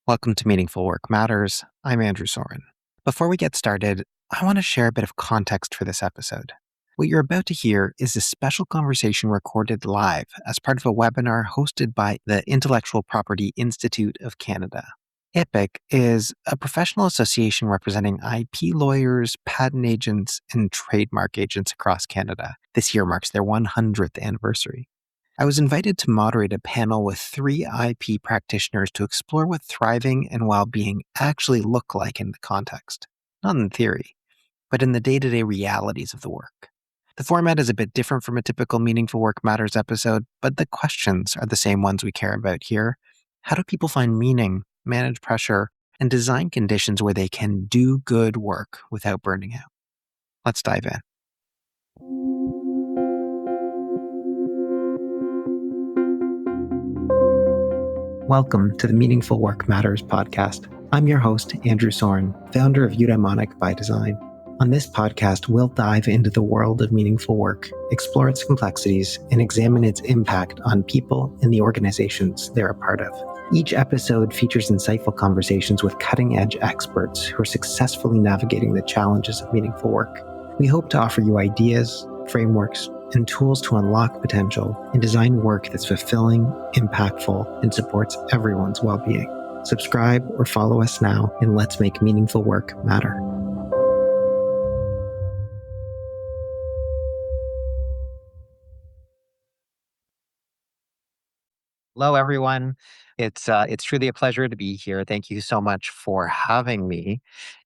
Welcome to Meaningful Work Matters. I'm Andrew Soren. Before we get started, I want to share a bit of context for this episode. What you're about to hear is a special conversation recorded live as part of a webinar hosted by the Intellectual Property Institute of Canada. IPIC is a professional association representing IP lawyers, patent agents, and trademark agents across Canada. This year marks their 100th anniversary. I was invited to moderate a panel with 3 IP practitioners to explore what thriving and well-being actually look like in the context. Not in theory, but in the day-to-day realities of the work. The format is a bit different from a typical Meaningful Work Matters episode, but the questions are the same ones we care about here. How do people find meaning, manage pressure, and design conditions where they can do good work without burning out? Let's dive in. Welcome to the Meaningful Work Matters podcast. I'm your host, Andrew Soren, founder of Eudaimonic by Design. On this podcast, we'll dive into the world of meaningful work, explore its complexities, and examine its impact on people and the organizations they're a part of. Each episode features insightful conversations with cutting-edge experts who are successfully navigating the challenges of meaningful work. We hope to offer you ideas, frameworks, and tools to unlock potential and design work that's fulfilling, impactful, and supports everyone's well-being. Subscribe or follow us now, and let's make meaningful work matter. Hello, everyone. It's truly a pleasure to be here. Thank you so much for having me,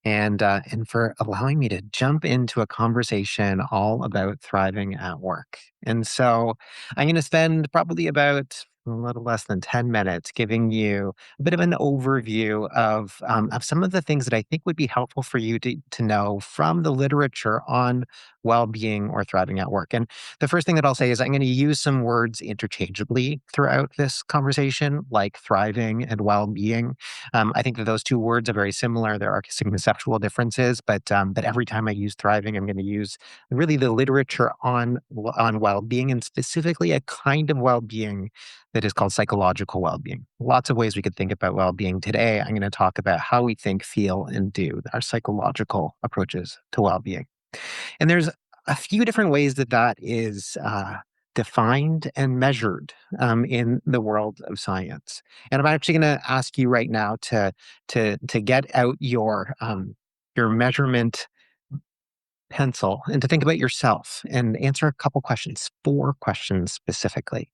and for allowing me to jump into a conversation all about thriving at work. And so, I'm going to spend probably about a little less than 10 minutes giving you a bit of an overview of some of the things that I think would be helpful for you to know from the literature on well-being or thriving at work. And the first thing that I'll say is I'm going to use some words interchangeably throughout this conversation, like thriving and well-being. I think that those two words are very similar. There are some conceptual differences, but every time I use thriving, I'm going to use really the literature on well-being, and specifically a kind of well-being that is called psychological well-being. Lots of ways we could think about well-being. Today, I'm going to talk about how we think, feel, and do, our psychological approaches to well-being. And there's a few different ways that that is defined and measured in the world of science. And I'm actually going to ask you right now to get out your measurement pencil and to think about yourself and answer a couple questions, 4 questions specifically.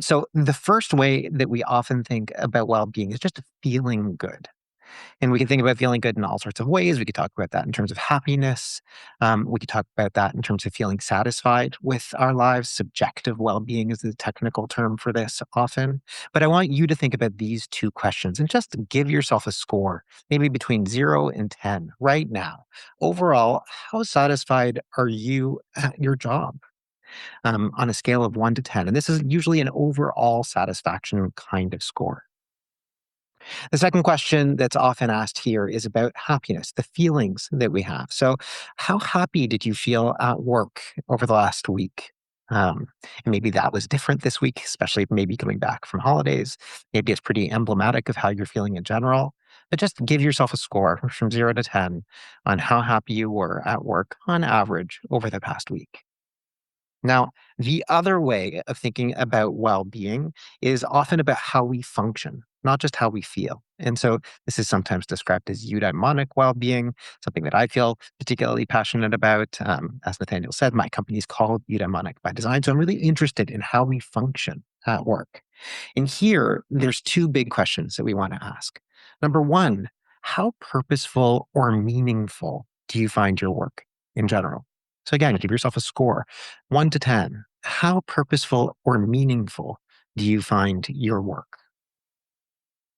So the first way that we often think about well-being is just feeling good. And we can think about feeling good in all sorts of ways. We could talk about that in terms of happiness. We could talk about that in terms of feeling satisfied with our lives. Subjective well-being is the technical term for this often. But I want you to think about these 2 questions and just give yourself a score, maybe between 0 and 10 right now. Overall, how satisfied are you at your job? On a scale of 1 to 10. And this is usually an overall satisfaction kind of score. The second question that's often asked here is about happiness, the feelings that we have. So, how happy did you feel at work over the last week? And maybe that was different this week, especially maybe coming back from holidays. Maybe it's pretty emblematic of how you're feeling in general. But just give yourself a score from 0 to 10 on how happy you were at work on average over the past week. Now, the other way of thinking about well-being is often about how we function, not just how we feel. And so this is sometimes described as eudaimonic well-being, something that I feel particularly passionate about. As Nathaniel said, my company is called Eudaimonic by Design. So I'm really interested in how we function at work. And here, there's 2 big questions that we want to ask. Number 1, how purposeful or meaningful do you find your work in general? So again, give yourself a score, 1 to 10. How purposeful or meaningful do you find your work?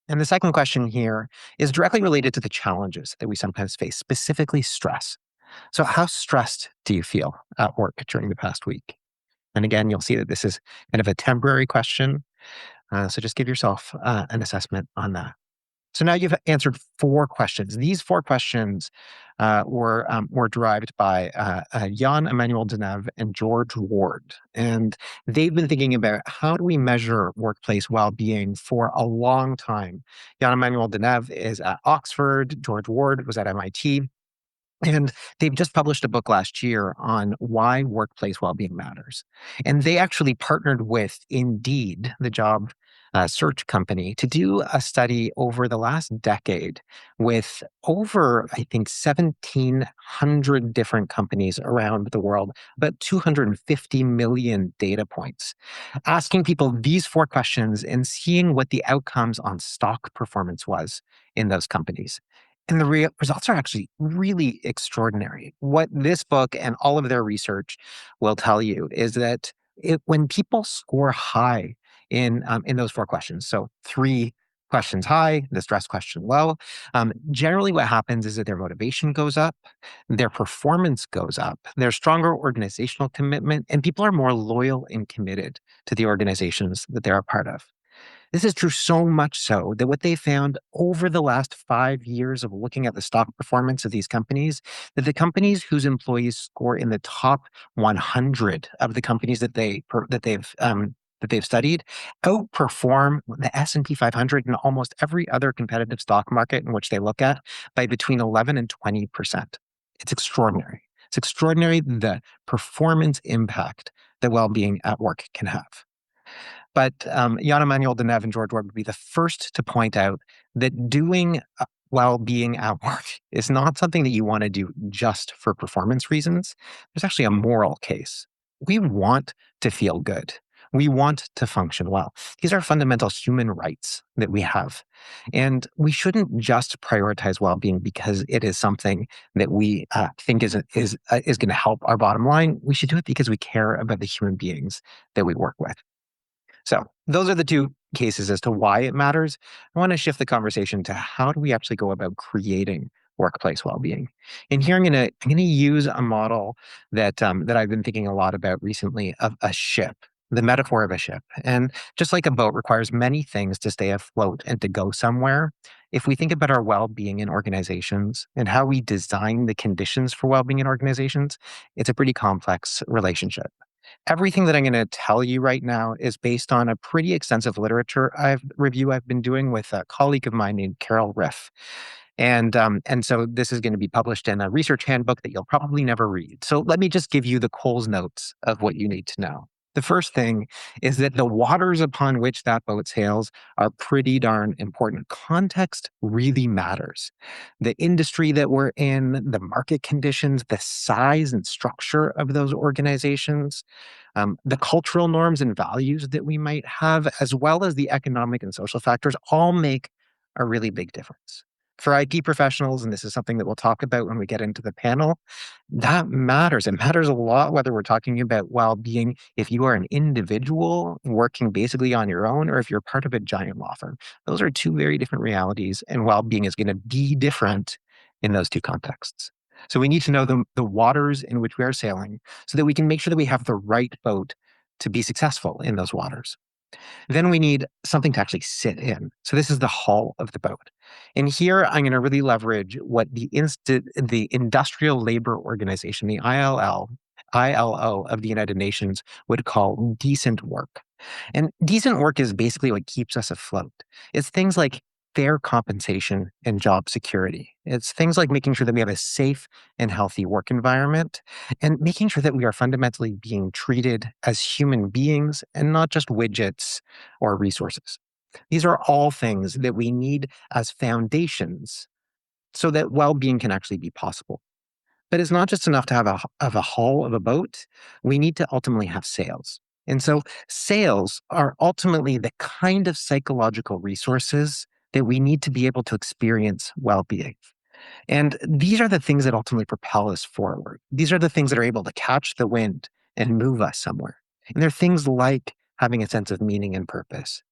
And the second question here is directly related to the challenges that we sometimes face, specifically stress. So how stressed do you feel at work during the past week? And again, you'll see that this is kind of a temporary question. So just give yourself an assessment on that. So now you've answered four questions. These four questions were derived by Jan Emmanuel Deneuve and George Ward. And they've been thinking about how do we measure workplace well-being for a long time. Jan Emmanuel Deneuve is at Oxford. George Ward was at MIT. And they've just published a book last year on why workplace well-being matters. And they actually partnered with Indeed, the job search company, to do a study over the last decade with over, I think, 1,700 different companies around the world, about 250 million data points, asking people these four questions and seeing what the outcomes on stock performance was in those companies. And the results are actually really extraordinary. What this book and all of their research will tell you is that when people score high in those four questions, so three questions high, the stress question low, generally what happens is that their motivation goes up, their performance goes up, there's stronger organizational commitment, and people are more loyal and committed to the organizations that they're a part of. This is true so much so that what they found over the last 5 years of looking at the stock performance of these companies, that the companies whose employees score in the top 100 of the companies that they've studied outperform the S&P 500 and almost every other competitive stock market in which they look at by between 11 and 20%. It's extraordinary. It's extraordinary the performance impact that well-being at work can have. But Jan Emmanuel Deneuve and George Ward would be the first to point out that doing well-being at work is not something that you want to do just for performance reasons. There's actually a moral case. We want to feel good. We want to function well. These are fundamental human rights that we have. And we shouldn't just prioritize well-being because it is something that we think is going to help our bottom line. We should do it because we care about the human beings that we work with. So those are the two cases as to why it matters. I want to shift the conversation to how do we actually go about creating workplace well-being. And here I'm gonna use a model that I've been thinking a lot about recently of a ship, the metaphor of a ship. And just like a boat requires many things to stay afloat and to go somewhere, if we think about our well-being in organizations and how we design the conditions for well-being in organizations, it's a pretty complex relationship. Everything that I'm going to tell you right now is based on a pretty extensive literature review I've been doing with a colleague of mine named Carol Riff. And so this is going to be published in a research handbook that you'll probably never read. So let me just give you the Coles notes of what you need to know. The first thing is that the waters upon which that boat sails are pretty darn important. Context really matters. The industry that we're in, the market conditions, the size and structure of those organizations, the cultural norms and values that we might have, as well as the economic and social factors, all make a really big difference. For IT professionals, and this is something that we'll talk about when we get into the panel, that matters. It matters a lot whether we're talking about well-being if you are an individual working basically on your own or if you're part of a giant law firm. Those are two very different realities, and well-being is going to be different in those two contexts. So we need to know the waters in which we are sailing so that we can make sure that we have the right boat to be successful in those waters. Then we need something to actually sit in. So this is the hull of the boat. And here I'm going to really leverage what the Industrial Labor Organization, the ILO of the United Nations would call decent work. And decent work is basically what keeps us afloat. It's things like fair compensation and job security. It's things like making sure that we have a safe and healthy work environment and making sure that we are fundamentally being treated as human beings and not just widgets or resources. These are all things that we need as foundations so that well-being can actually be possible. But it's not just enough to have a hull of a boat. We need to ultimately have sails. And so sails are ultimately the kind of psychological resources that we need to be able to experience well-being. And these are the things that ultimately propel us forward. These are the things that are able to catch the wind and move us somewhere. And they're things like having a sense of meaning and purpose,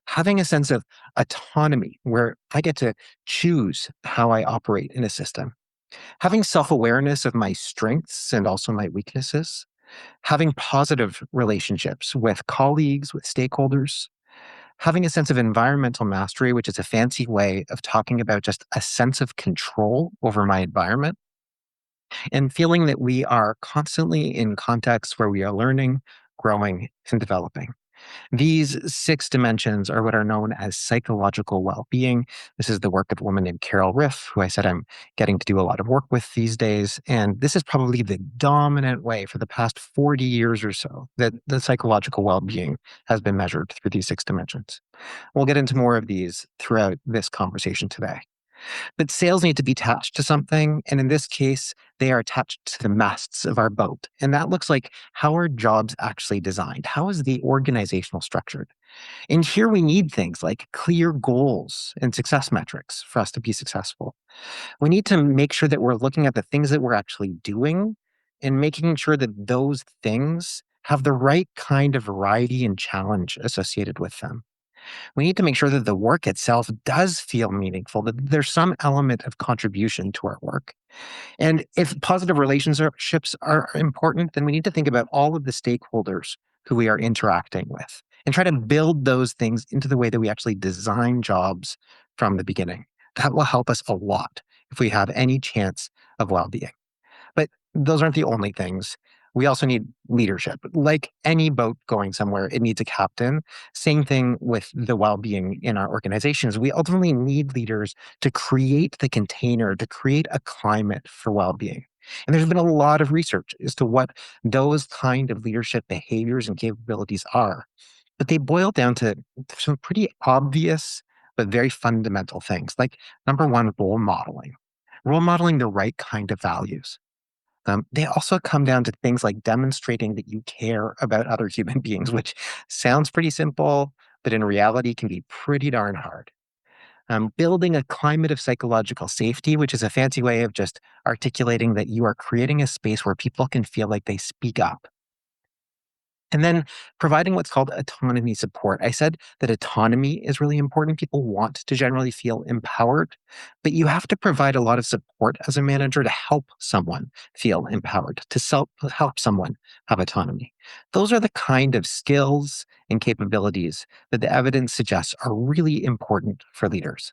having a sense of autonomy where I get to choose how I operate in a system, having self-awareness of my strengths and also my weaknesses, having positive relationships with colleagues, with stakeholders, Having a sense of environmental mastery, which is a fancy way of talking about just a sense of control over my environment, and feeling that we are constantly in contexts where we are learning, growing, and developing. These six dimensions are what are known as psychological well being. This is the work of a woman named Carol Riff, who I said I'm getting to do a lot of work with these days. And this is probably the dominant way for the past 40 years or so that the psychological well being has been measured through these six dimensions. We'll get into more of these throughout this conversation today. But sails need to be attached to something. And in this case, they are attached to the masts of our boat. And that looks like how are jobs actually designed? How is the organizational structured? And here we need things like clear goals and success metrics for us to be successful. We need to make sure that we're looking at the things that we're actually doing and making sure that those things have the right kind of variety and challenge associated with them. We need to make sure that the work itself does feel meaningful, that there's some element of contribution to our work. And if positive relationships are important, then we need to think about all of the stakeholders who we are interacting with and try to build those things into the way that we actually design jobs from the beginning. That will help us a lot if we have any chance of well being. But those aren't the only things. We also need leadership. Like any boat going somewhere, it needs a captain. Same thing with the well being in our organizations. We ultimately need leaders to create the container, to create a climate for well being. And there's been a lot of research as to what those kind of leadership behaviors and capabilities are. But they boil down to some pretty obvious but very fundamental things. Like, number one, role modeling the right kind of values. They also come down to things like demonstrating that you care about other human beings, which sounds pretty simple, but in reality can be pretty darn hard. Building a climate of psychological safety, which is a fancy way of just articulating that you are creating a space where people can feel like they speak up. And then providing what's called autonomy support. I said that autonomy is really important. People want to generally feel empowered, but you have to provide a lot of support as a manager to help someone feel empowered, to help someone have autonomy. Those are the kind of skills and capabilities that the evidence suggests are really important for leaders.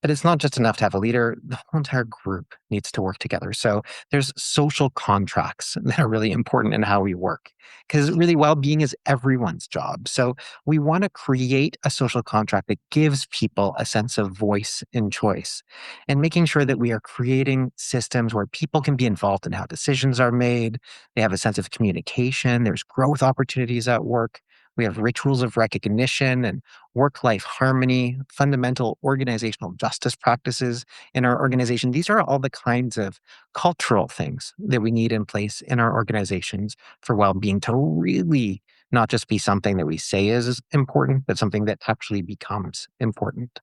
But it's not just enough to have a leader, the whole entire group needs to work together. So there's social contracts that are really important in how we work because really well being is everyone's job. So we want to create a social contract that gives people a sense of voice and choice and making sure that we are creating systems where people can be involved in how decisions are made. They have a sense of communication, there's growth opportunities at work. We have rituals of recognition and work life harmony, fundamental organizational justice practices in our organization. These are all the kinds of cultural things that we need in place in our organizations for well being to really not just be something that we say is important, but something that actually becomes important.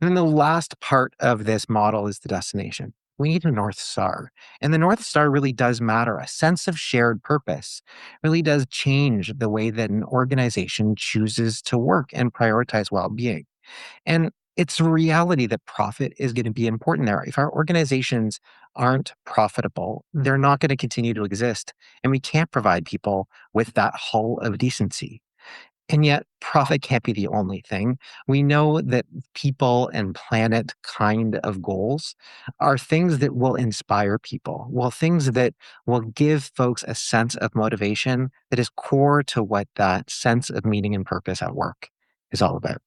And then the last part of this model is the destination. We need a North Star. And the North Star really does matter. A sense of shared purpose really does change the way that an organization chooses to work and prioritize well being. And it's a reality that profit is going to be important there. If our organizations aren't profitable, they're not going to continue to exist. And we can't provide people with that hull of decency. And yet, profit can't be the only thing. We know that people and planet kind of goals are things that will inspire people, well, things that will give folks a sense of motivation that is core to what that sense of meaning and purpose at work is all about.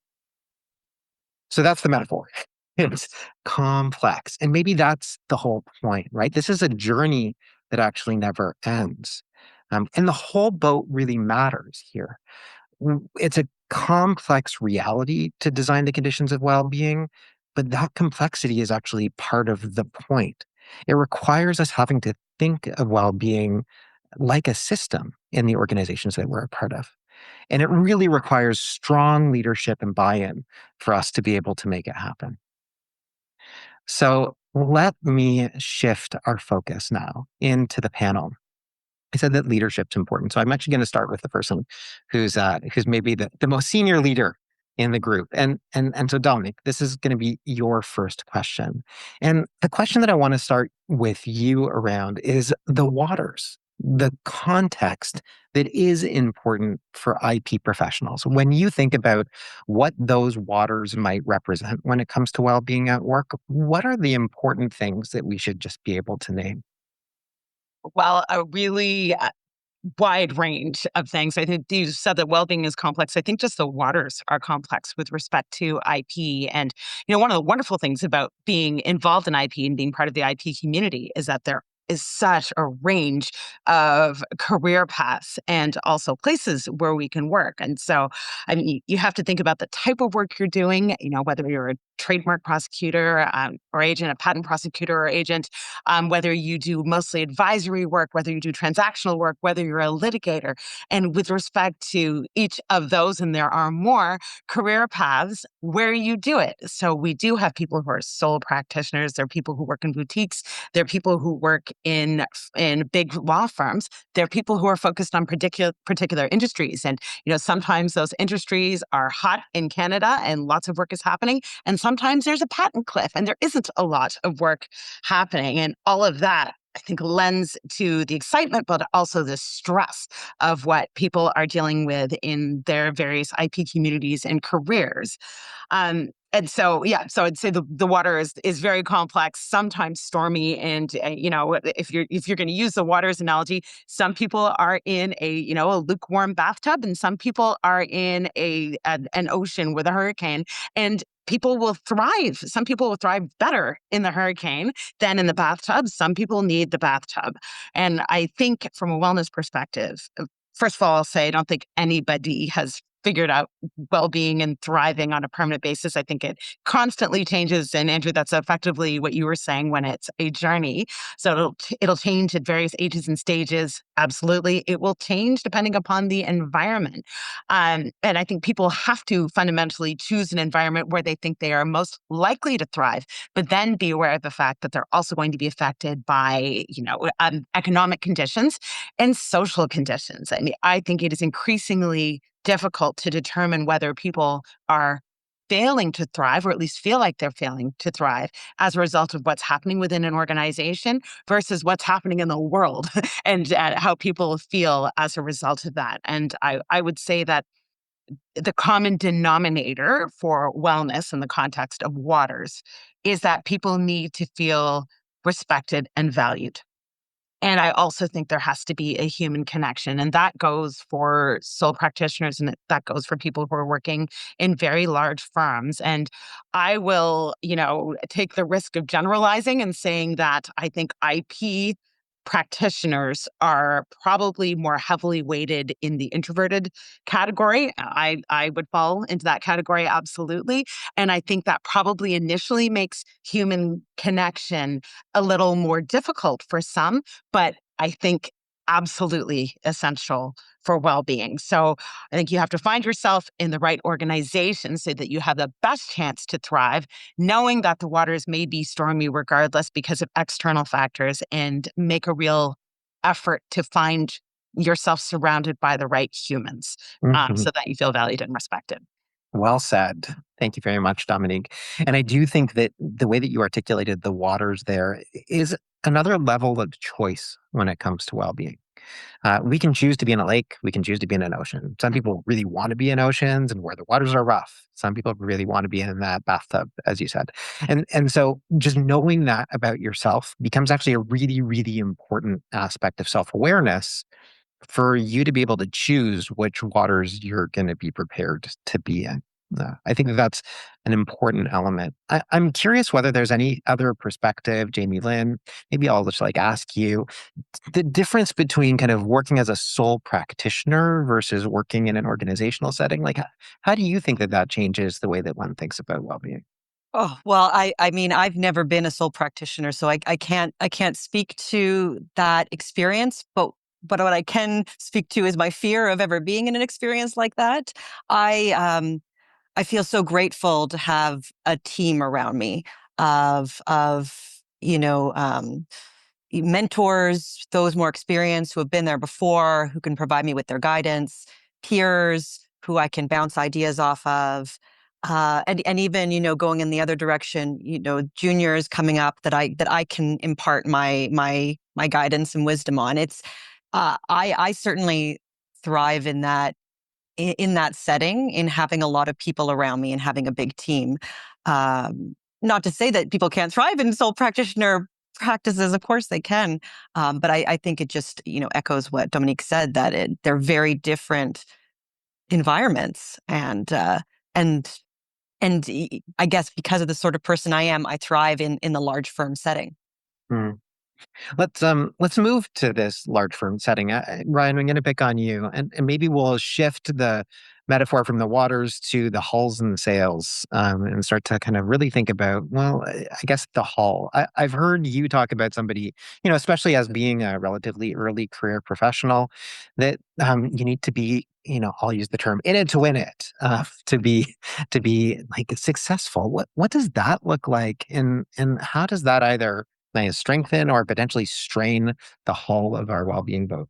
So that's the metaphor. It's complex. And maybe that's the whole point, right? This is a journey that actually never ends. And the whole boat really matters here. It's a complex reality to design the conditions of well-being, but that complexity is actually part of the point. It requires us having to think of well-being like a system in the organizations that we're a part of. And it really requires strong leadership and buy-in for us to be able to make it happen. So let me shift our focus now into the panel. I said that leadership's important. So I'm actually going to start with the person who's maybe the most senior leader in the group. And so Dominic, this is going to be your first question. And the question that I want to start with you around is the waters the context that is important for IP professionals. When you think about what those waters might represent when it comes to well-being at work, what are the important things that we should just be able to name? Well, a really wide range of things. I think you said that well-being is complex. I think just the waters are complex with respect to IP. And, one of the wonderful things about being involved in IP and being part of the IP community is that there is such a range of career paths and also places where we can work. And so, I mean, you have to think about the type of work you're doing, whether you're a trademark prosecutor or agent, a patent prosecutor or agent, whether you do mostly advisory work, whether you do transactional work, whether you're a litigator. And with respect to each of those, and there are more career paths where you do it. So we do have people who are sole practitioners. There are people who work in boutiques. There are people who work in big law firms. There are people who are focused on particular industries. And, sometimes those industries are hot in Canada and lots of work is happening. And sometimes there's a patent cliff and there isn't a lot of work happening. And all of that, I think, lends to the excitement, but also the stress of what people are dealing with in their various IP communities and careers. And so, yeah, so I'd say the water is very complex, sometimes stormy, and if you're going to use the waters analogy, some people are in a lukewarm bathtub, and some people are in an ocean with a hurricane, and people will thrive. Some people will thrive better in the hurricane than in the bathtub. Some people need the bathtub, and I think from a wellness perspective, first of all, I'll say I don't think anybody has figured out well-being and thriving on a permanent basis. I think it constantly changes. And Andrew, that's effectively what you were saying when it's a journey. So it'll change at various ages and stages. Absolutely. It will change depending upon the environment. And I think people have to fundamentally choose an environment where they think they are most likely to thrive, but then be aware of the fact that they're also going to be affected by, economic conditions and social conditions. I mean, I think it is increasingly difficult to determine whether people are failing to thrive, or at least feel like they're failing to thrive as a result of what's happening within an organization versus what's happening in the world and how people feel as a result of that. And I would say that the common denominator for wellness in the context of waters is that people need to feel respected and valued. And I also think there has to be a human connection. And that goes for sole practitioners and that goes for people who are working in very large firms. And I will, take the risk of generalizing and saying that I think IP practitioners are probably more heavily weighted in the introverted category. I would fall into that category, absolutely. And I think that probably initially makes human connection a little more difficult for some, but I think absolutely essential for well-being. So I think you have to find yourself in the right organization so that you have the best chance to thrive, knowing that the waters may be stormy regardless because of external factors, and make a real effort to find yourself surrounded by the right humans, Mhm. so that you feel valued and respected. Well said. Thank you very much, Dominique. And I do think that the way that you articulated the waters there is another level of choice when it comes to well-being. We can choose to be in a lake. We can choose to be in an ocean. Some people really want to be in oceans and where the waters are rough. Some people really want to be in that bathtub, as you said. And so just knowing that about yourself becomes actually a really, really important aspect of self-awareness for you to be able to choose which waters you're going to be prepared to be in. I think that that's an important element. I'm curious whether there's any other perspective, Jamie Lynn. Maybe I'll just ask you the difference between kind of working as a sole practitioner versus working in an organizational setting. How do you think that that changes the way that one thinks about well-being? Oh, well, I mean, I've never been a sole practitioner, so I can't speak to that experience, but what I can speak to is my fear of ever being in an experience like that. I feel so grateful to have a team around me of mentors, those more experienced who have been there before, who can provide me with their guidance, peers who I can bounce ideas off of. And even, going in the other direction, juniors coming up that I can impart my guidance and wisdom on. I certainly thrive in that setting, in having a lot of people around me and having a big team. Not to say that people can't thrive in sole practitioner practices, of course they can. But I think it just, echoes what Dominique said, that they're very different environments. And I guess because of the sort of person I am, I thrive in the large firm setting. Hmm. Let's move to this large firm setting. Ryan, I'm going to pick on you, and maybe we'll shift the metaphor from the waters to the hulls and the sails, and start to kind of really think about, well, I guess the hull. I've heard you talk about somebody, especially as being a relatively early career professional, that you need to be, I'll use the term in it to win it, to be like successful. What does that look like, and how does that either may strengthen or potentially strain the whole of our well-being boat?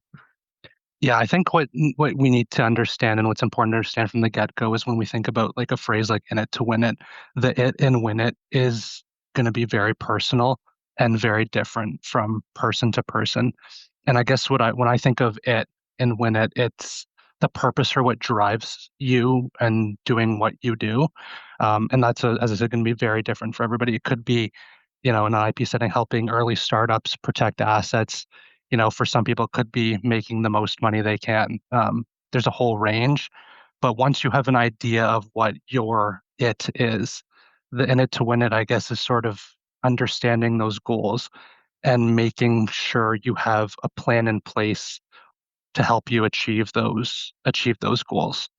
Yeah, I think what we need to understand and what's important to understand from the get-go is when we think about like a phrase like "in it to win it," the "it" and "win it" is going to be very personal and very different from person to person. And I guess when I think of "it" and "win it," it's the purpose or what drives you and doing what you do. And that's, as I said, going to be very different for everybody. It could be, in an IP setting, helping early startups protect assets. For some people, it could be making the most money they can. There's a whole range, but once you have an idea of what your it is, the in it to win it, I guess, is sort of understanding those goals and making sure you have a plan in place to help you achieve those goals.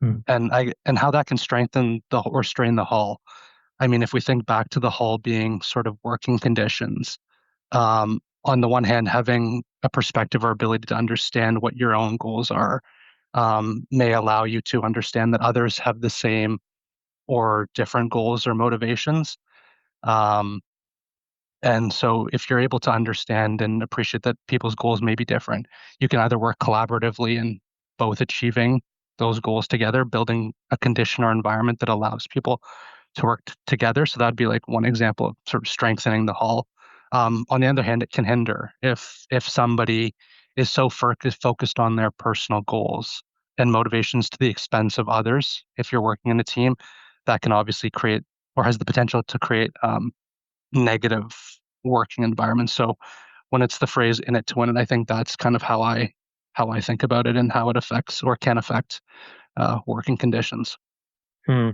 Hmm. And how that can strengthen or strain the hull. I mean, if we think back to the hull being sort of working conditions, on the one hand, having a perspective or ability to understand what your own goals are, may allow you to understand that others have the same or different goals or motivations. Um, and so, if you're able to understand and appreciate that people's goals may be different, you can either work collaboratively in both achieving those goals together, building a condition or environment that allows people to work together. So that'd be like one example of sort of strengthening the hull. On the other hand, it can hinder if somebody is so focused on their personal goals and motivations to the expense of others. If you're working in a team, that can obviously create or has the potential to create negative working environment. So when it's the phrase "in it to win it," I think that's kind of how I think about it and how it affects or can affect working conditions. Hmm.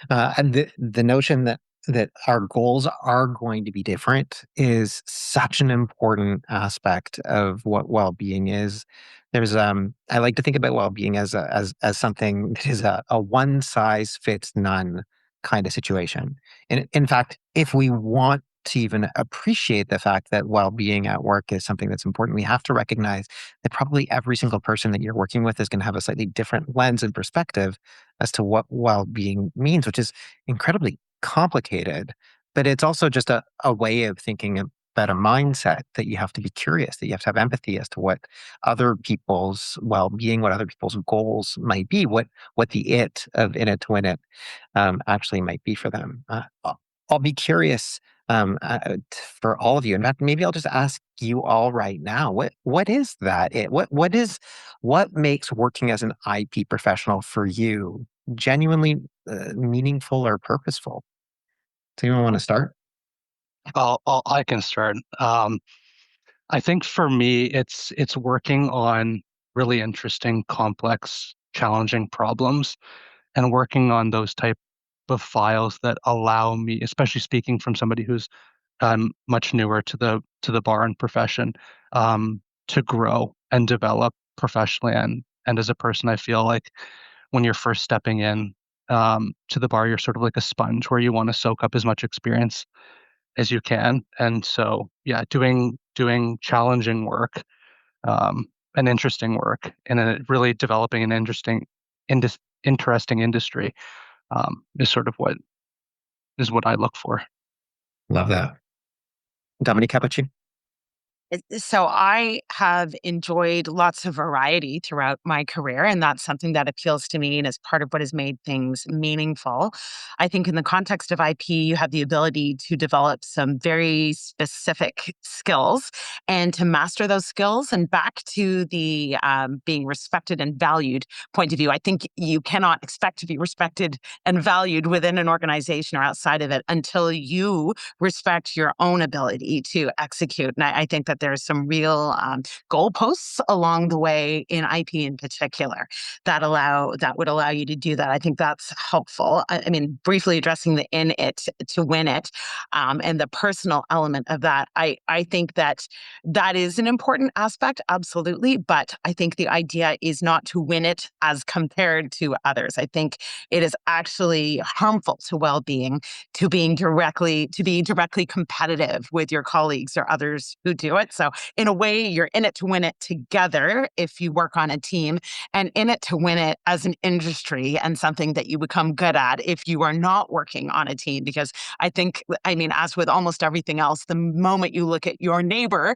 And the notion that our goals are going to be different is such an important aspect of what well-being is. I like to think about well-being as something that is a one size fits none kind of situation. And in fact, if we want to even appreciate the fact that well-being at work is something that's important, we have to recognize that probably every single person that you're working with is going to have a slightly different lens and perspective as to what well-being means, which is incredibly complicated. But it's also just a way of thinking about a mindset that you have to be curious, that you have to have empathy as to what other people's well-being, what other people's goals might be, what the it of in it to win it actually might be for them. I'll be curious for all of you. In fact, maybe I'll just ask you all right now. What is that? What makes working as an IP professional for you genuinely meaningful or purposeful? Does anyone want to start? I can start. I think for me, it's working on really interesting, complex, challenging problems and working on those type of files that allow me, especially speaking from somebody who's much newer to the bar and profession, to grow and develop professionally and as a person. I feel like when you're first stepping in to the bar, you're sort of like a sponge where you want to soak up as much experience as you can. And so, yeah, doing challenging work, and interesting work, and really developing an interesting industry, is sort of what I look for. Love that. Dominique, how about you? So I have enjoyed lots of variety throughout my career, and that's something that appeals to me and is part of what has made things meaningful. I think in the context of IP, you have the ability to develop some very specific skills and to master those skills. And back to the being respected and valued point of view, I think you cannot expect to be respected and valued within an organization or outside of it until you respect your own ability to execute. And I think that there's some real goalposts along the way in IP in particular that would allow you to do that. I think that's helpful. I mean, briefly addressing the in it to win it and the personal element of that. I think that that is an important aspect, absolutely. But I think the idea is not to win it as compared to others. I think it is actually harmful to well-being to be directly competitive with your colleagues or others who do it. So in a way, you're in it to win it together if you work on a team, and in it to win it as an industry and something that you become good at if you are not working on a team. Because I mean, as with almost everything else, the moment you look at your neighbor,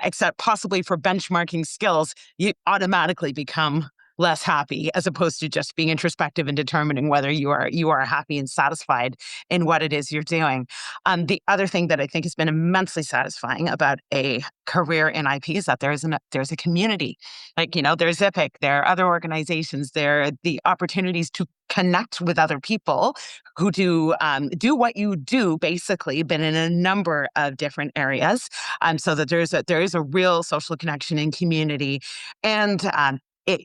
except possibly for benchmarking skills, you automatically become less happy as opposed to just being introspective and determining whether you are happy and satisfied in what it is you're doing. The other thing that I think has been immensely satisfying about a career in IP is that there's a community. Like, there's IPIC, there are other organizations, there are the opportunities to connect with other people who do what you do, basically, but in a number of different areas. So that there is a real social connection and community, and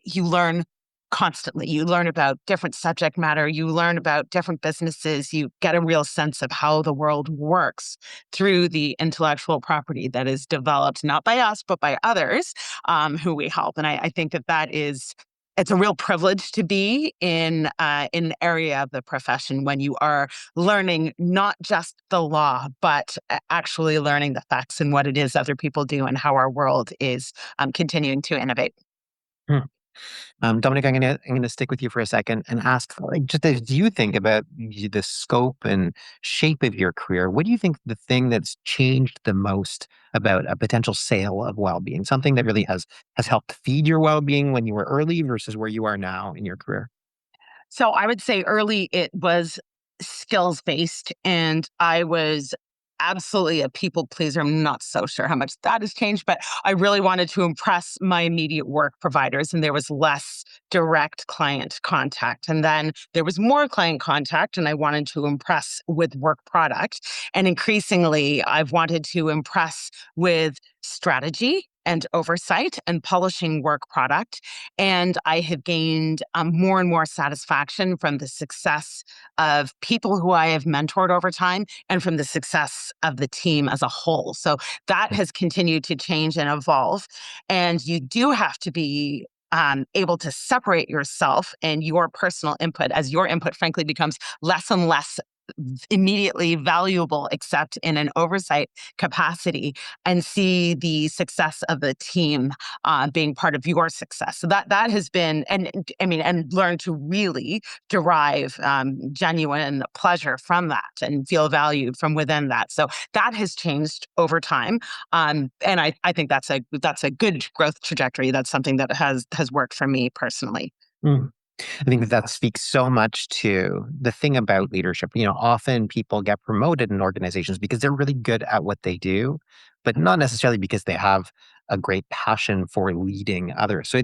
you learn constantly. You learn about different subject matter. You learn about different businesses. You get a real sense of how the world works through the intellectual property that is developed, not by us, but by others who we help. And I think it's a real privilege to be in an area of the profession when you are learning not just the law, but actually learning the facts and what it is other people do and how our world is continuing to innovate. Hmm. Dominic, I'm gonna stick with you for a second and ask, like, just as you think about the scope and shape of your career, what do you think the thing that's changed the most about a potential sale of well-being? Something that really has helped feed your well-being when you were early versus where you are now in your career? So I would say early it was skills based, and I was absolutely a people pleaser. I'm not so sure how much that has changed, but I really wanted to impress my immediate work providers, and there was less direct client contact. And then there was more client contact, and I wanted to impress with work product. And increasingly, I've wanted to impress with strategy and oversight and polishing work product. And I have gained more and more satisfaction from the success of people who I have mentored over time and from the success of the team as a whole. So that has continued to change and evolve. And you do have to be able to separate yourself and your personal input as your input, frankly, becomes less and less immediately valuable except in an oversight capacity, and see the success of the team being part of your success. So that has been, and I mean, and learn to really derive genuine pleasure from that and feel valued from within that. So that has changed over time, and I think that's a good growth trajectory. That's something that has worked for me personally. Mm. I think that speaks so much to the thing about leadership. Often people get promoted in organizations because they're really good at what they do, but not necessarily because they have a great passion for leading others. So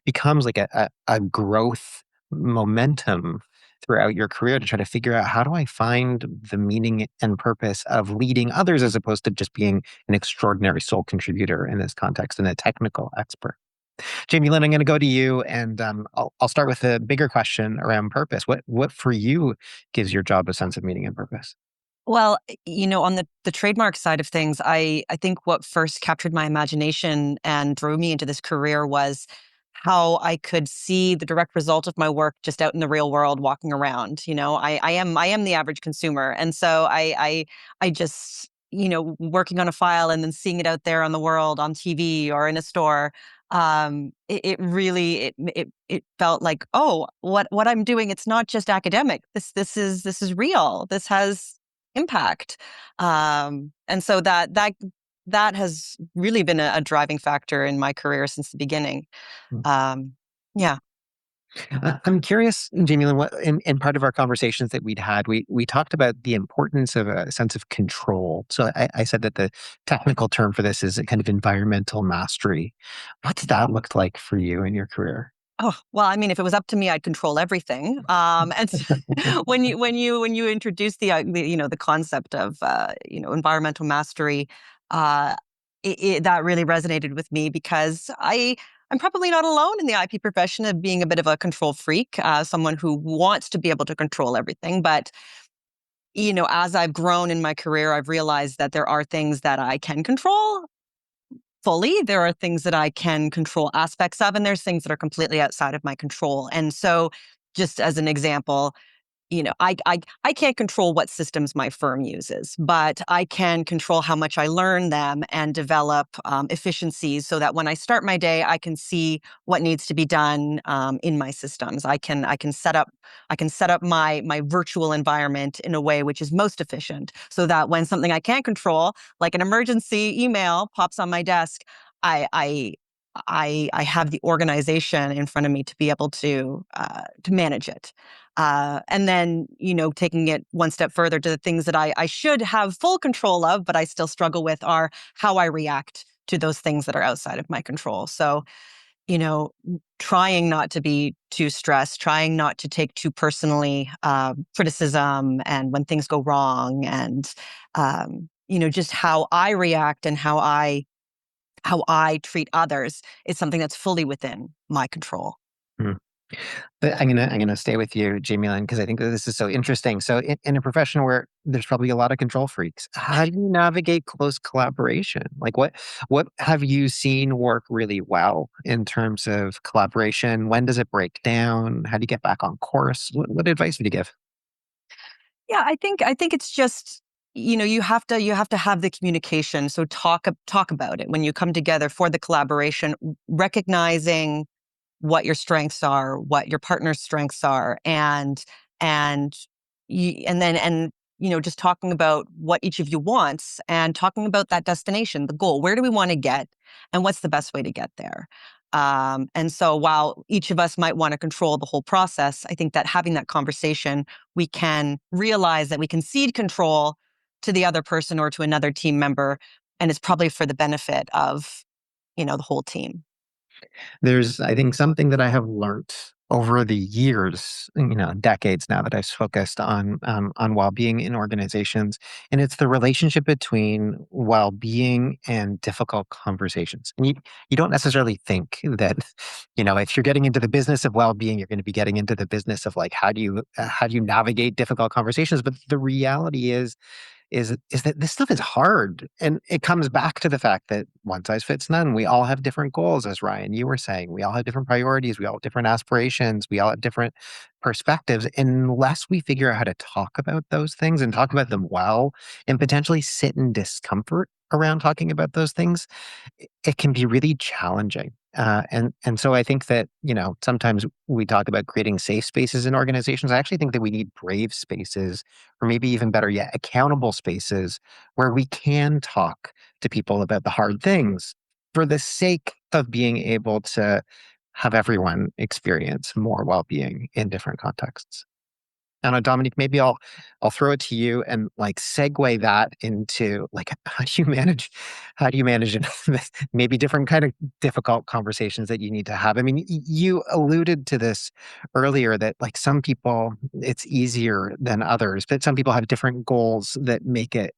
becomes like a growth momentum throughout your career to try to figure out, how do I find the meaning and purpose of leading others as opposed to just being an extraordinary sole contributor in this context and a technical expert. Jamie Lynn, I'm going to go to you, and I'll start with a bigger question around purpose. What for you gives your job a sense of meaning and purpose? Well, on the trademark side of things, I think what first captured my imagination and drew me into this career was how I could see the direct result of my work just out in the real world, walking around. I am the average consumer, and so I just working on a file and then seeing it out there on the world on TV or in a store. It really it felt like, oh, what I'm doing, it's not just academic. This is real. This has impact. And so that that has really been a driving factor in my career since the beginning. Yeah. I'm curious, Jamie Lynn, what in part of our conversations that we'd had, we talked about the importance of a sense of control. So I said that the technical term for this is a kind of environmental mastery. What's that looked like for you in your career? Oh, well, I mean, if it was up to me, I'd control everything. And so when you introduce the concept of environmental mastery, uh, that really resonated with me because I'm probably not alone in the IP profession of being a bit of a control freak, someone who wants to be able to control everything. But as I've grown in my career, I've realized that there are things that I can control fully. There are things that I can control aspects of, and there's things that are completely outside of my control. And so, just as an example, I can't control what systems my firm uses, but I can control how much I learn them and develop efficiencies so that when I start my day, I can see what needs to be done in my systems. I can set up my virtual environment in a way which is most efficient, so that when something I can't control, like an emergency email, pops on my desk, I I I have the organization in front of me to be able to manage it. And then, taking it one step further to the things that I should have full control of, but I still struggle with are how I react to those things that are outside of my control. So, you know, trying not to be too stressed, trying not to take too personally criticism and when things go wrong, and just how I react and how I treat others is something that's fully within my control. Hmm. But I'm gonna stay with you, Jamie Lynn, because I think that this is so interesting. So in a profession where there's probably a lot of control freaks, how do you navigate close collaboration? Like what have you seen work really well in terms of collaboration? When does it break down? How do you get back on course? What advice would you give? Yeah, I think it's just you have to have the communication. So talk about it when you come together for the collaboration, recognizing what your strengths are, what your partner's strengths are, and and then just talking about what each of you wants and talking about that destination, the goal. Where do we want to get, and what's the best way to get there? And so while each of us might want to control the whole process, I think that having that conversation, we can realize that we can cede control to the other person or to another team member, and it's probably for the benefit of the whole team. There's, I think, something that I have learned over the years, decades now that I've focused on well-being in organizations, and it's the relationship between well-being and difficult conversations. And you don't necessarily think that, if you're getting into the business of well-being, you're going to be getting into the business of like how do you navigate difficult conversations. But the reality is that this stuff is hard. And it comes back to the fact that one size fits none. We all have different goals, as Ryan, you were saying. We all have different priorities. We all have different aspirations. We all have different perspectives. Unless we figure out how to talk about those things and talk about them well and potentially sit in discomfort around talking about those things, it can be really challenging. And so I think that sometimes we talk about creating safe spaces in organizations. I actually think that we need brave spaces, or maybe even better yet, accountable spaces where we can talk to people about the hard things for the sake of being able to have everyone experience more well-being in different contexts. And Dominique, maybe I'll throw it to you and like segue that into like how do you manage maybe different kind of difficult conversations that you need to have. I mean, you alluded to this earlier that like some people it's easier than others, but some people have different goals that make it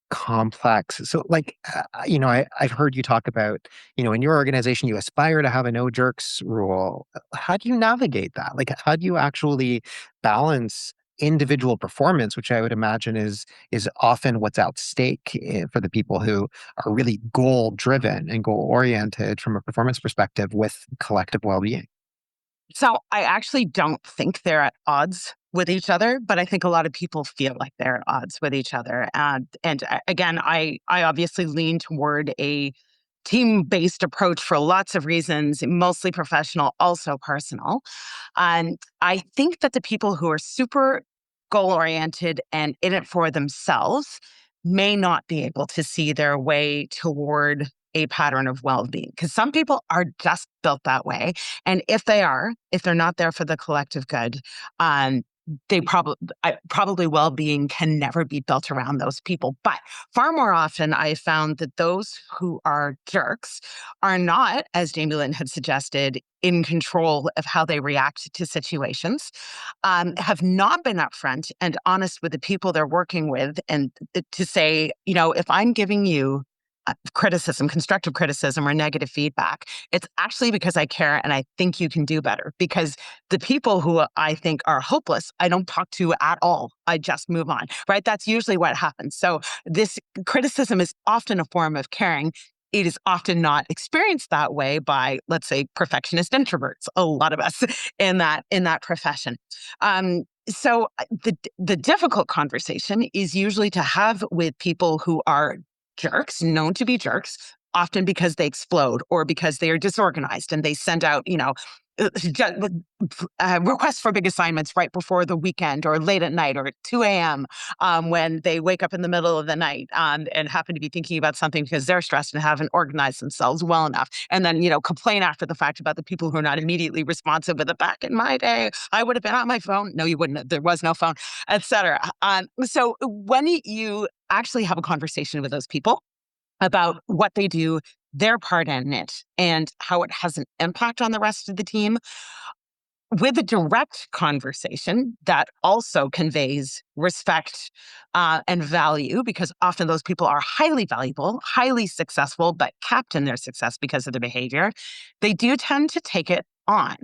complex. So, like, I've heard you talk about, in your organization, you aspire to have a no jerks rule. How do you navigate that? Like, how do you actually balance individual performance, which I would imagine is often what's at stake for the people who are really goal driven and goal oriented from a performance perspective with collective well being? So I actually don't think they're at odds with each other, but I think a lot of people feel like they're at odds with each other. And again, I obviously lean toward a team-based approach for lots of reasons, mostly professional, also personal. And I think that the people who are super goal-oriented and in it for themselves may not be able to see their way toward a pattern of well-being, because some people are just built that way. And if they're not there for the collective good, um, they probably well-being can never be built around those people. But far more often, I found that those who are jerks are not, as Jamie Lynn had suggested, in control of how they react to situations, have not been upfront and honest with the people they're working with, and to say, if I'm giving you criticism, constructive criticism, or negative feedback, it's actually because I care and I think you can do better. Because the people who I think are hopeless, I don't talk to at all. I just move on, right? That's usually what happens. So this criticism is often a form of caring. It is often not experienced that way by, let's say, perfectionist introverts. A lot of us in that profession. So the difficult conversation is usually to have with people who are jerks, known to be jerks, often because they explode or because they are disorganized and they send out, requests for big assignments right before the weekend or late at night or at 2 a.m. When they wake up in the middle of the night and happen to be thinking about something because they're stressed and haven't organized themselves well enough. And then, complain after the fact about the people who are not immediately responsive with it. Back in my day, I would have been on my phone. No, you wouldn't. There was no phone, etc. So when you actually have a conversation with those people about what they do, their part in it, and how it has an impact on the rest of the team, with a direct conversation that also conveys respect and value, because often those people are highly valuable, highly successful, but capped in their success because of their behavior, they do tend to take it on.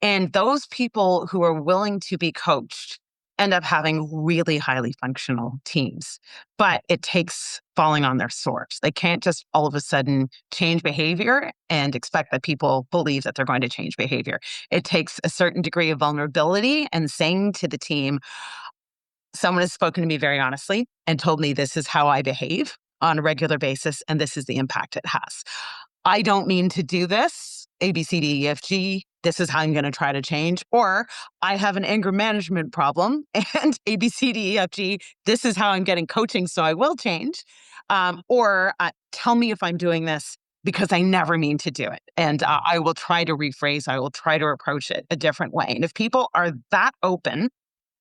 And those people who are willing to be coached end up having really highly functional teams. But it takes falling on their swords. They can't just all of a sudden change behavior and expect that people believe that they're going to change behavior. It takes a certain degree of vulnerability and saying to the team, someone has spoken to me very honestly and told me this is how I behave on a regular basis, and this is the impact it has. I don't mean to do this, A, B, C, D, E, F, G. This is how I'm going to try to change. Or I have an anger management problem and A, B, C, D, E, F, G. This is how I'm getting coaching, so I will change. Or tell me if I'm doing this because I never mean to do it. And I will try to rephrase, I will try to approach it a different way. And if people are that open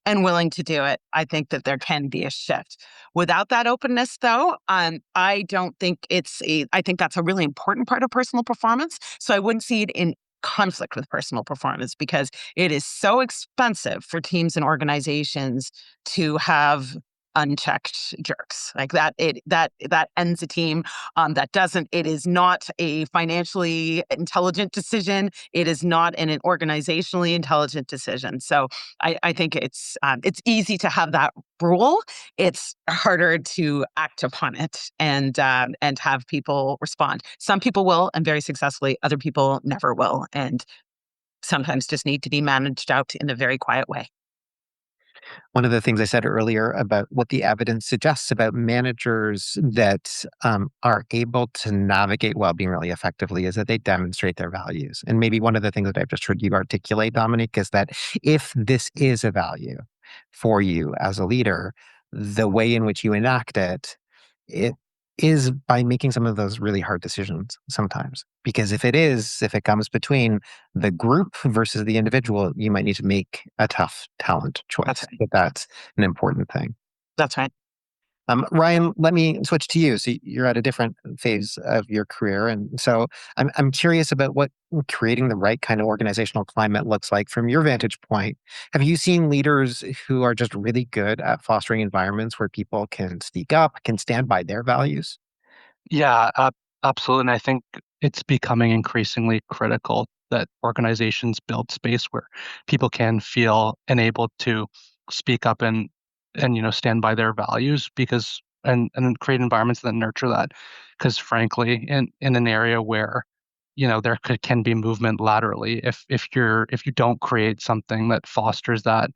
and willing to do it, I think that there can be a shift. Without that openness, though, I don't think I think that's a really important part of personal performance. So I wouldn't see it in conflict with personal performance, because it is so expensive for teams and organizations to have unchecked jerks like that. That ends a team. That doesn't. It is not a financially intelligent decision. It is not an organizationally intelligent decision. So I think it's easy to have that rule. It's harder to act upon it and have people respond. Some people will, and very successfully. Other people never will, and sometimes just need to be managed out in a very quiet way. One of the things I said earlier about what the evidence suggests about managers that are able to navigate well-being really effectively is that they demonstrate their values. And maybe one of the things that I've just heard you articulate, Dominic, is that if this is a value for you as a leader, the way in which you enact it is by making some of those really hard decisions sometimes. Because if it comes between the group versus the individual, you might need to make a tough talent choice. That's right. But that's an important thing. That's right. Ryan, let me switch to you. So you're at a different phase of your career. And so I'm curious about what creating the right kind of organizational climate looks like from your vantage point. Have you seen leaders who are just really good at fostering environments where people can speak up, can stand by their values? Yeah, absolutely. And I think it's becoming increasingly critical that organizations build space where people can feel and able to speak up and stand by their values, because and create environments that nurture that. Because frankly, in an area where there can be movement laterally, if you don't create something that fosters that,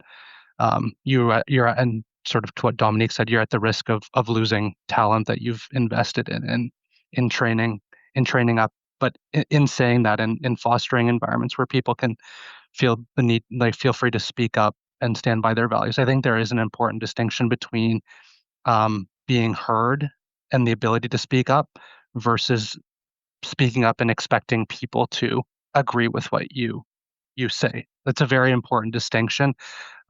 and sort of to what Dominique said, you're at the risk of losing talent that you've invested in training up. But in saying that, and in fostering environments where people can feel the need, like feel free to speak up and stand by their values, I think there is an important distinction between being heard and the ability to speak up versus speaking up and expecting people to agree with what you say. That's a very important distinction.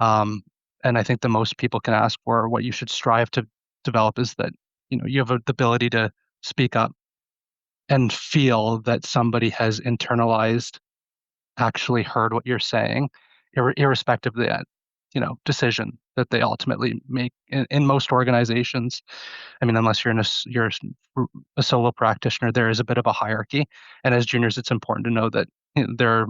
Um, and I think the most people can ask for, what you should strive to develop, is that you have the ability to speak up and feel that somebody has internalized, actually heard what you're saying, irrespective of that decision that they ultimately make. In most organizations, I mean, unless you're a solo practitioner, there is a bit of a hierarchy, and as juniors, it's important to know that there are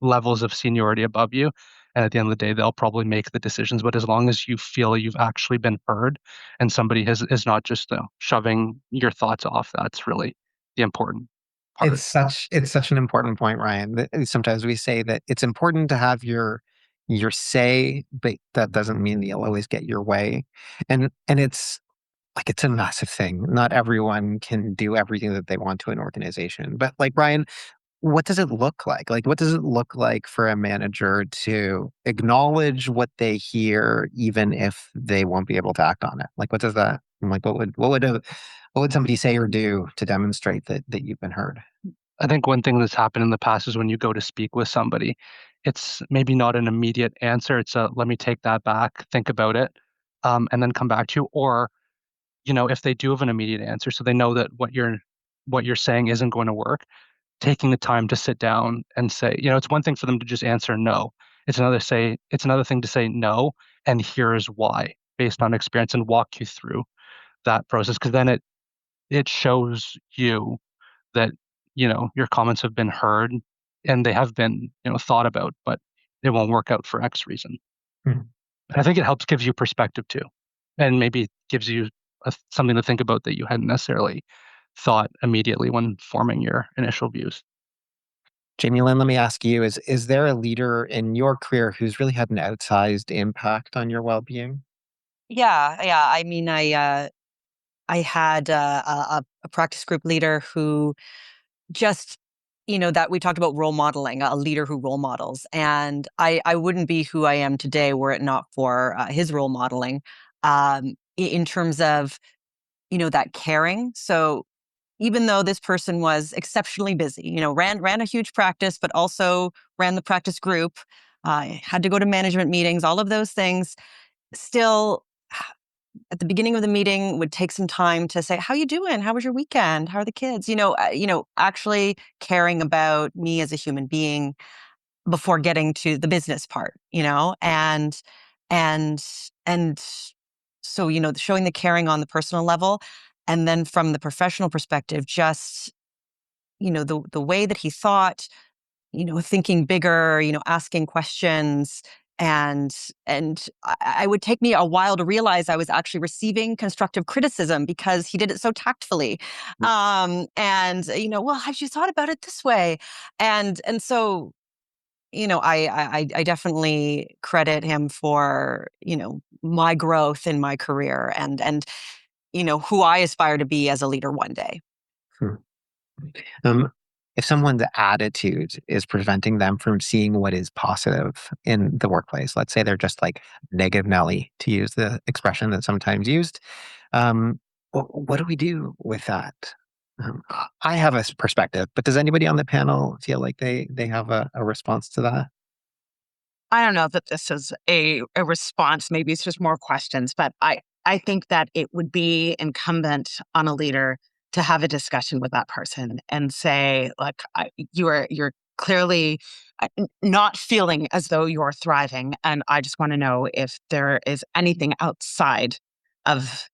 levels of seniority above you, and at the end of the day, they'll probably make the decisions. But as long as you feel you've actually been heard, and somebody is not just shoving your thoughts off, that's really the important part. It's such an important point, Ryan. Sometimes we say that it's important to have your say, but that doesn't mean that you'll always get your way. And it's like it's a massive thing. Not everyone can do everything that they want to an organization. But like Ryan, what does it look like? Like what does it look like for a manager to acknowledge what they hear, even if they won't be able to act on it? Like what does that like what would somebody say or do to demonstrate that you've been heard? I think one thing that's happened in the past is when you go to speak with somebody, it's maybe not an immediate answer. It's a, let me take that back, think about it, and then come back to you. Or, if they do have an immediate answer, so they know that what you're saying isn't going to work, taking the time to sit down and say, it's one thing for them to just answer no. It's another thing to say no, and here's why, based on experience, and walk you through that process. Because then it shows you that your comments have been heard, and they have been thought about, but it won't work out for X reason. Hmm. And I think it helps gives you perspective too, and maybe gives you something to think about that you hadn't necessarily thought immediately when forming your initial views. Jamie Lynn, let me ask you, is there a leader in your career who's really had an outsized impact on your well-being? Yeah. I mean, I had a practice group leader who just, that we talked about role modeling, a leader who role models. And I wouldn't be who I am today were it not for his role modeling, in terms of, that caring. So even though this person was exceptionally busy, ran a huge practice, but also ran the practice group, had to go to management meetings, all of those things, still at the beginning of the meeting would take some time to say, how you doing? How was your weekend? How are the kids? Actually caring about me as a human being before getting to the business part, and and so, showing the caring on the personal level. And then from the professional perspective, just, the way that he thought, thinking bigger, asking questions. And I would take me a while to realize I was actually receiving constructive criticism because he did it so tactfully. And well, have you thought about it this way? And so, I definitely credit him for, my growth in my career and who I aspire to be as a leader one day. Hmm. Um, if someone's attitude is preventing them from seeing what is positive in the workplace, let's say they're just like negative Nelly, to use the expression that's sometimes used, what do we do with that? I have a perspective, but does anybody on the panel feel like they have a response to that? I don't know that this is a response. Maybe it's just more questions, but I think that it would be incumbent on a leader to have a discussion with that person and say, like, you're clearly not feeling as though you're thriving, and I just want to know if there is anything outside of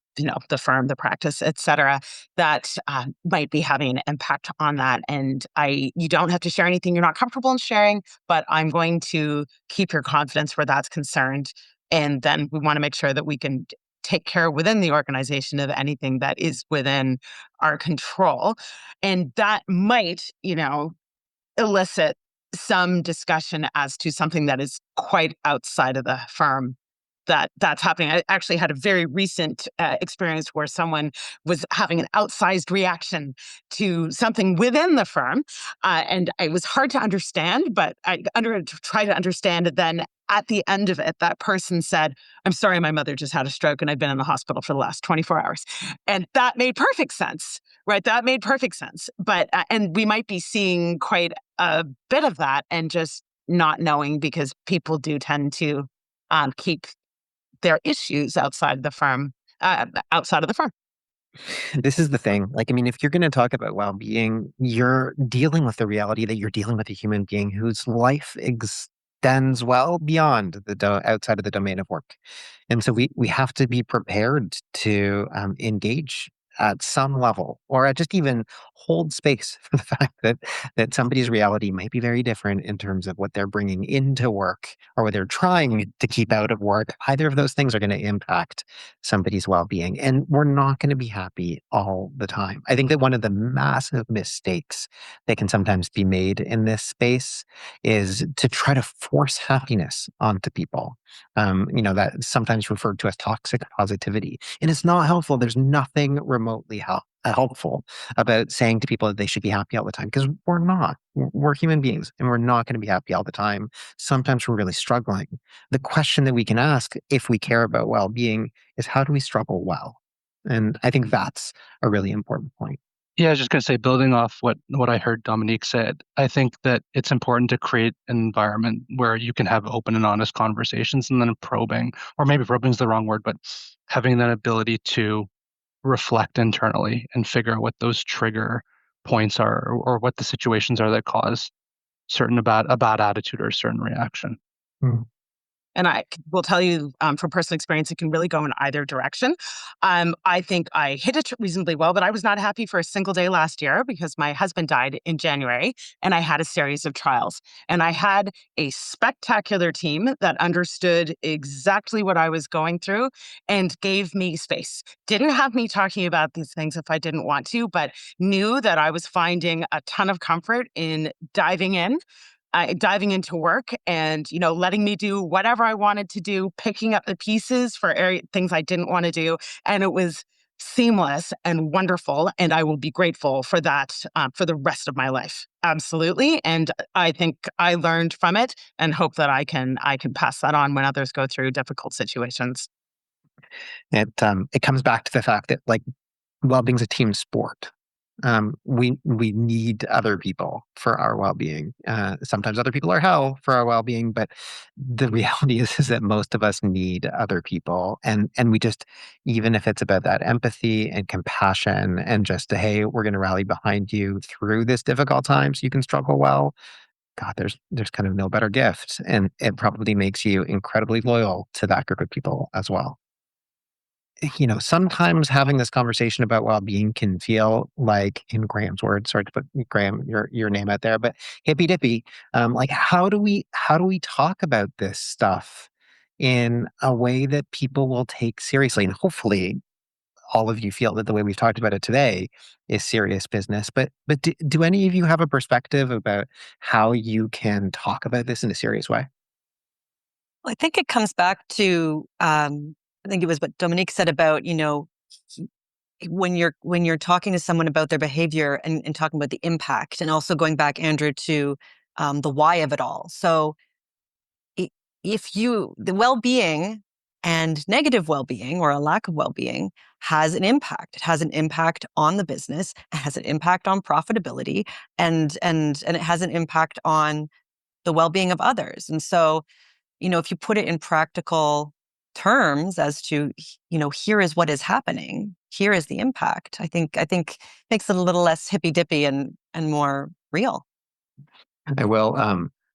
the firm, the practice, et cetera, that might be having an impact on that. And you don't have to share anything you're not comfortable in sharing, but I'm going to keep your confidence where that's concerned. And then we want to make sure that we can take care within the organization of anything that is within our control. And that might, elicit some discussion as to something that is quite outside of the firm that's happening. I actually had a very recent experience where someone was having an outsized reaction to something within the firm, and it was hard to understand. But try to understand it. Then at the end of it, that person said, "I'm sorry, my mother just had a stroke, and I've been in the hospital for the last 24 hours," and that made perfect sense, right? That made perfect sense. But and we might be seeing quite a bit of that, and just not knowing because people do tend to keep their issues outside the firm, outside of the firm. This is the thing. Like, I mean, if you're going to talk about well-being, you're dealing with the reality that you're dealing with a human being whose life extends well beyond outside of the domain of work. And so we have to be prepared to engage at some level, or at just even hold space for the fact that somebody's reality might be very different in terms of what they're bringing into work or what they're trying to keep out of work. Either of those things are going to impact somebody's well-being, and we're not going to be happy all the time. I think that one of the massive mistakes that can sometimes be made in this space is to try to force happiness onto people. That's sometimes referred to as toxic positivity, and it's not helpful. There's nothing remotely helpful about saying to people that they should be happy all the time, because we're not. We're human beings, and we're not going to be happy all the time. Sometimes we're really struggling. The question that we can ask, if we care about well-being, is how do we struggle well? And I think that's a really important point. Yeah, I was just going to say, building off what I heard Dominique said, I think that it's important to create an environment where you can have open and honest conversations, and then probing, or maybe probing is the wrong word, but having that ability to reflect internally and figure out what those trigger points are, or what the situations are that cause a bad attitude or a certain reaction. Mm. And I will tell you from personal experience, it can really go in either direction. I think I hit it reasonably well, but I was not happy for a single day last year because my husband died in January and I had a series of trials. And I had a spectacular team that understood exactly what I was going through and gave me space. Didn't have me talking about these things if I didn't want to, but knew that I was finding a ton of comfort in diving into work and, letting me do whatever I wanted to do, picking up the pieces for things I didn't want to do. And it was seamless and wonderful. And I will be grateful for that for the rest of my life. Absolutely. And I think I learned from it and hope that I can pass that on when others go through difficult situations. It comes back to the fact that, like, well-being's a team sport. We need other people for our well-being. Sometimes other people are hell for our well-being, but the reality is that most of us need other people, and we just, even if it's about that empathy and compassion and just hey, we're going to rally behind you through this difficult time so you can struggle well. God, there's kind of no better gift, and it probably makes you incredibly loyal to that group of people as well. Sometimes having this conversation about well-being can feel like, in Graham's words, sorry to put Graham your name out there, but hippy dippy. Like, how do we talk about this stuff in a way that people will take seriously? And hopefully, all of you feel that the way we've talked about it today is serious business. But do any of you have a perspective about how you can talk about this in a serious way? I think it comes back to, I think it was what Dominique said about, when you're talking to someone about their behavior and talking about the impact, and also going back, Andrew, to the why of it all. So i- if the well-being and negative well-being or a lack of well-being has an impact. It has an impact on the business, it has an impact on profitability, and it has an impact on the well-being of others. And so, if you put it in practical terms as to, here is what is happening, here is the impact, I think makes it a little less hippy dippy and more real. I will.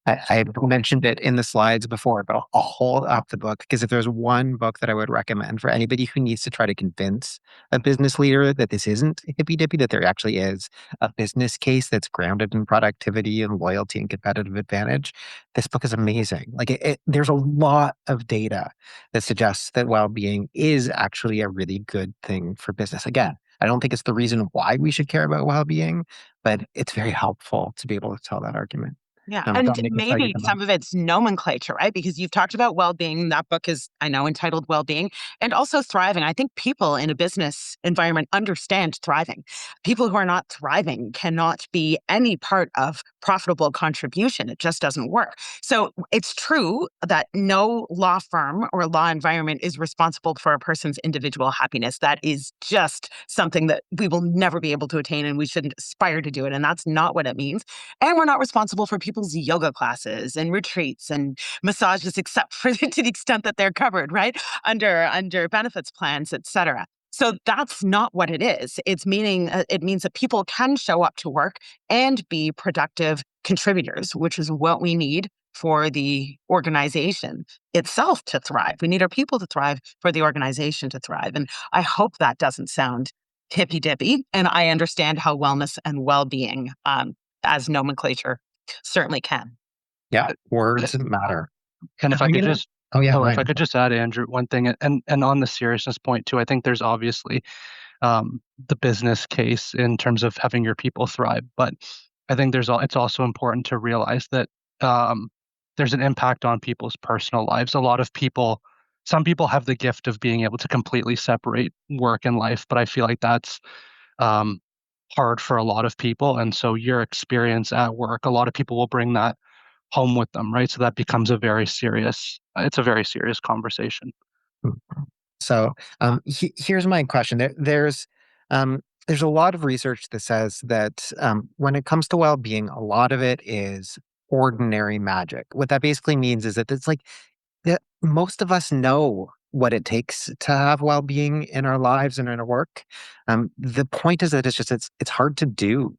I mentioned it in the slides before, but I'll hold up the book, because if there's one book that I would recommend for anybody who needs to try to convince a business leader that this isn't hippy dippy, that there actually is a business case that's grounded in productivity and loyalty and competitive advantage, this book is amazing. Like, there's a lot of data that suggests that well-being is actually a really good thing for business. Again, I don't think it's the reason why we should care about well-being, but it's very helpful to be able to tell that argument. Yeah. And Dominic, I saw you maybe come some on. of it's nomenclature, right? Because you've talked about well-being. That book is, I know, entitled Well-being, and also thriving. I think people in a business environment understand thriving. People who are not thriving cannot be any part of profitable contribution. It just doesn't work. So it's true that no law firm or law environment is responsible for a person's individual happiness. That is just something that we will never be able to attain, and we shouldn't aspire to do it. And that's not what it means. And we're not responsible for people's yoga classes and retreats and massages, except for to the extent that they're covered, right? Under benefits plans, et cetera. So that's not what it is. It means that people can show up to work and be productive contributors, which is what we need for the organization itself to thrive. We need our people to thrive for the organization to thrive. And I hope that doesn't sound hippy dippy. And I understand how wellness and well-being as nomenclature certainly can. Yeah, words matter. And if I I'm could gonna. just Oh yeah, if I Ryan. could just add, Andrew, one thing, and on the seriousness point too, I think there's obviously the business case in terms of having your people thrive, but I think it's also important to realize that um, there's an impact on people's personal lives. Some people have the gift of being able to completely separate work and life, but I feel like that's um, hard for a lot of people. And so your experience at work, a lot of people will bring that home with them, right? So that becomes it's a very serious conversation. So here's my question. There's a lot of research that says that when it comes to well-being, a lot of it is ordinary magic. What that basically means is that it's like that most of us know what it takes to have well-being in our lives and in our work. The point is that it's hard to do.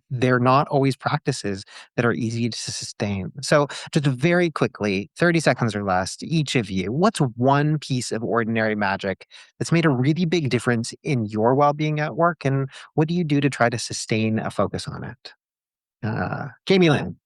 They're not always practices that are easy to sustain. So just very quickly, 30 seconds or less, to each of you, what's one piece of ordinary magic that's made a really big difference in your well-being at work, and what do you do to try to sustain a focus on it? Jamie Lynn.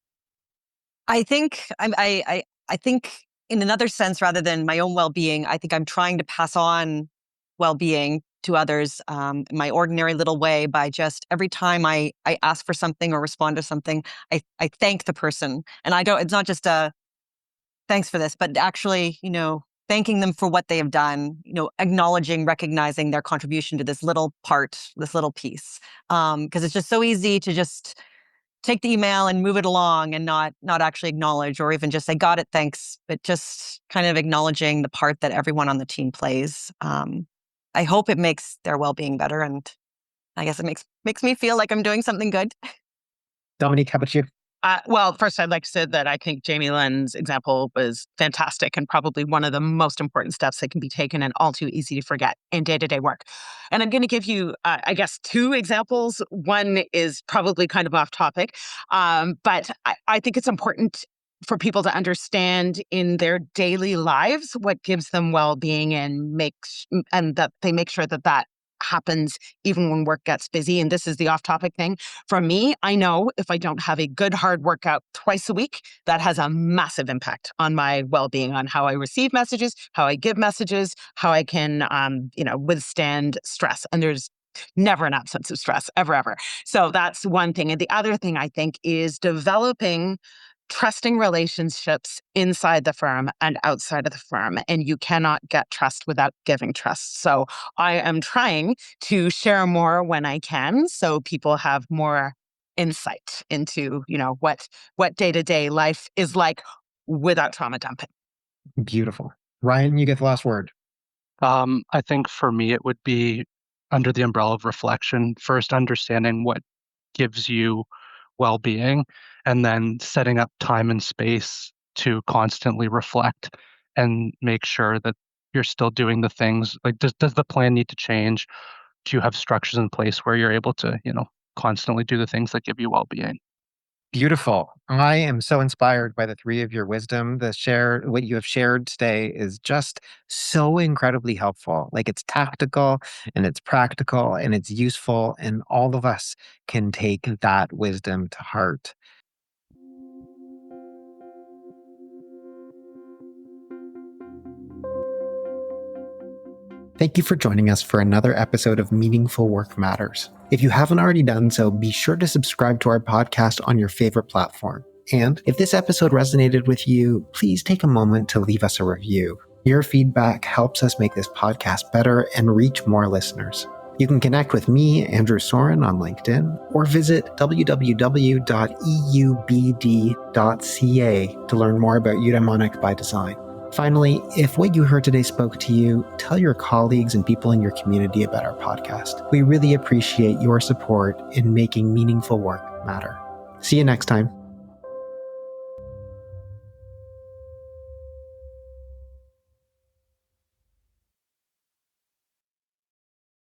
I think I think in another sense, rather than my own well-being, I think I'm trying to pass on well-being to others in my ordinary little way by just every time I ask for something or respond to something, I thank the person. And it's not just a thanks for this, but actually, thanking them for what they have done, acknowledging, recognizing their contribution to this little part, this little piece. Because it's just so easy to just take the email and move it along and not actually acknowledge or even just say, got it, thanks, but just kind of acknowledging the part that everyone on the team plays. I hope it makes their well-being better, and I guess it makes me feel like I'm doing something good. Dominique, how about you? Well, first, I'd like to say that I think Jamie Lynn's example was fantastic and probably one of the most important steps that can be taken and all too easy to forget in day-to-day work. And I'm going to give you, I guess, two examples. One is probably kind of off topic, but I think it's important for people to understand in their daily lives what gives them well-being and that they make sure that happens even when work gets busy. And this is the off-topic thing. For me, I know if I don't have a good hard workout twice a week, that has a massive impact on my well-being, on how I receive messages, how I give messages, how I can, withstand stress. And there's never an absence of stress, ever. So that's one thing. And the other thing I think is developing trusting relationships inside the firm and outside of the firm. And you cannot get trust without giving trust. So I am trying to share more when I can so people have more insight into, what day-to-day life is like without trauma dumping. Beautiful. Ryan, you get the last word. I think for me, it would be under the umbrella of reflection, first understanding what gives you well-being, and then setting up time and space to constantly reflect and make sure that you're still doing the things. Like, does the plan need to change? Do you have structures in place where you're able to, constantly do the things that give you well-being? Beautiful. I am so inspired by the three of your wisdom. What you have shared today is just so incredibly helpful. Like it's tactical and it's practical and it's useful, and all of us can take that wisdom to heart. Thank you for joining us for another episode of Meaningful Work Matters. If you haven't already done so, be sure to subscribe to our podcast on your favorite platform. And if this episode resonated with you, please take a moment to leave us a review. Your feedback helps us make this podcast better and reach more listeners. You can connect with me, Andrew Soren, on LinkedIn, or visit www.eubd.ca to learn more about Eudaimonic by Design. Finally, if what you heard today spoke to you, tell your colleagues and people in your community about our podcast. We really appreciate your support in making meaningful work matter. See you next time.